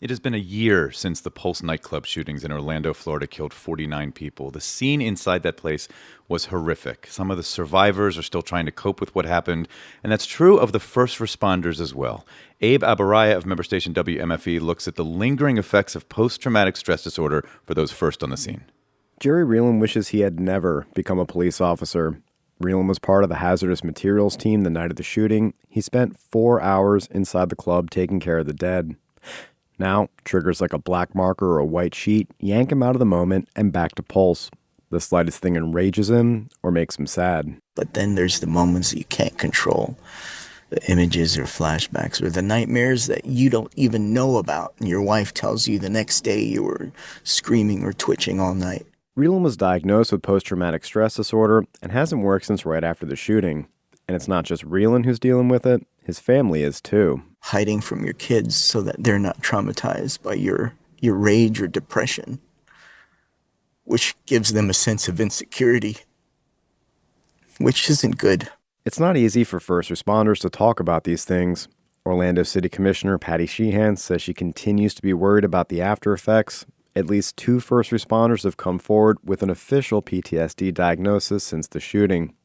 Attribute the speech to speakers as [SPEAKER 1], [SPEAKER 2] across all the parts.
[SPEAKER 1] It has been a year since the Pulse nightclub shootings in Orlando, Florida killed 49 people. The scene inside that place was horrific. Some of the survivors are still trying to cope with what happened, and that's true of the first responders as well. Abe Abaraya of member station WMFE looks at the lingering effects of post-traumatic stress disorder for those first on the scene.
[SPEAKER 2] Jerry Reeland wishes he had never become a police officer. Reeland was part of the hazardous materials team the night of the shooting. He spent 4 hours inside the club taking care of the dead. Now, triggers like a black marker or a white sheet yank him out of the moment and back to Pulse. The slightest thing enrages him or makes him sad.
[SPEAKER 3] But then there's the moments that you can't control. The images or flashbacks or the nightmares that you don't even know about. And your wife tells you the next day you were screaming or twitching all night.
[SPEAKER 2] Reeland was diagnosed with post-traumatic stress disorder and hasn't worked since right after the shooting. And it's not just Reeland who's dealing with it. His family is too.
[SPEAKER 3] Hiding from your kids so that they're not traumatized by your rage or depression, which gives them a sense of insecurity, which isn't good.
[SPEAKER 2] It's not easy for first responders to talk about these things. Orlando City Commissioner Patty Sheehan says she continues to be worried about the after effects. At least 2 first responders have come forward with an official PTSD diagnosis since the shooting.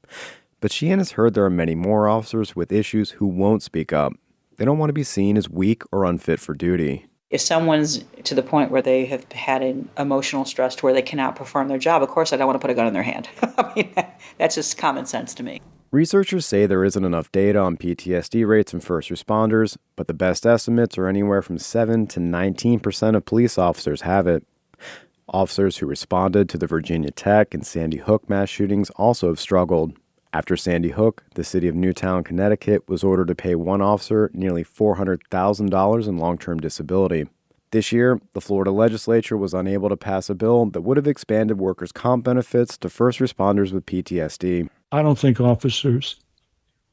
[SPEAKER 2] But Sheehan has heard there are many more officers with issues who won't speak up. They don't want to be seen as weak or unfit for duty.
[SPEAKER 4] If someone's to the point where they have had an emotional stress to where they cannot perform their job, of course I don't want to put a gun in their hand. I mean, that's just common sense to me.
[SPEAKER 2] Researchers say there isn't enough data on PTSD rates in first responders, but the best estimates are anywhere from 7 to 19% of police officers have it. Officers who responded to the Virginia Tech and Sandy Hook mass shootings also have struggled. After Sandy Hook, the city of Newtown, Connecticut, was ordered to pay one officer nearly $400,000 in long-term disability. This year, the Florida legislature was unable to pass a bill that would have expanded workers' comp benefits to first responders with PTSD.
[SPEAKER 5] I don't think officers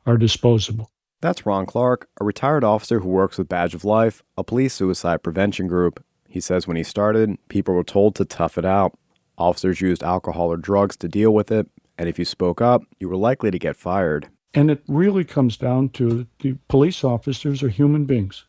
[SPEAKER 5] are disposable.
[SPEAKER 2] That's Ron Clark, a retired officer who works with Badge of Life, a police suicide prevention group. He says when he started, people were told to tough it out. Officers used alcohol or drugs to deal with it, and if you spoke up, you were likely to get fired.
[SPEAKER 5] And it really comes down to the police officers are human beings.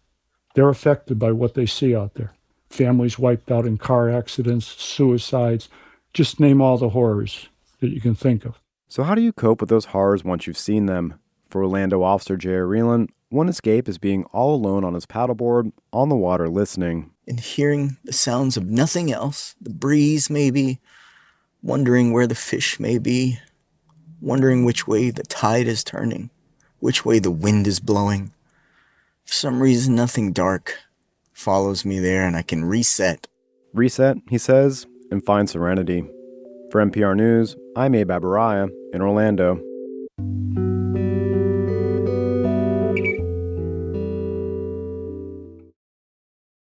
[SPEAKER 5] They're affected by what they see out there. Families wiped out in car accidents, suicides, just name all the horrors that you can think of.
[SPEAKER 2] So how do you cope with those horrors once you've seen them? For Orlando officer Jerry Reeland, one escape is being all alone on his paddleboard, on the water listening.
[SPEAKER 3] And hearing the sounds of nothing else, the breeze maybe, wondering where the fish may be, wondering which way the tide is turning, which way the wind is blowing. For some reason, nothing dark follows me there and I can reset.
[SPEAKER 2] Reset, he says, and find serenity. For NPR News, I'm Abe Abaraya in Orlando.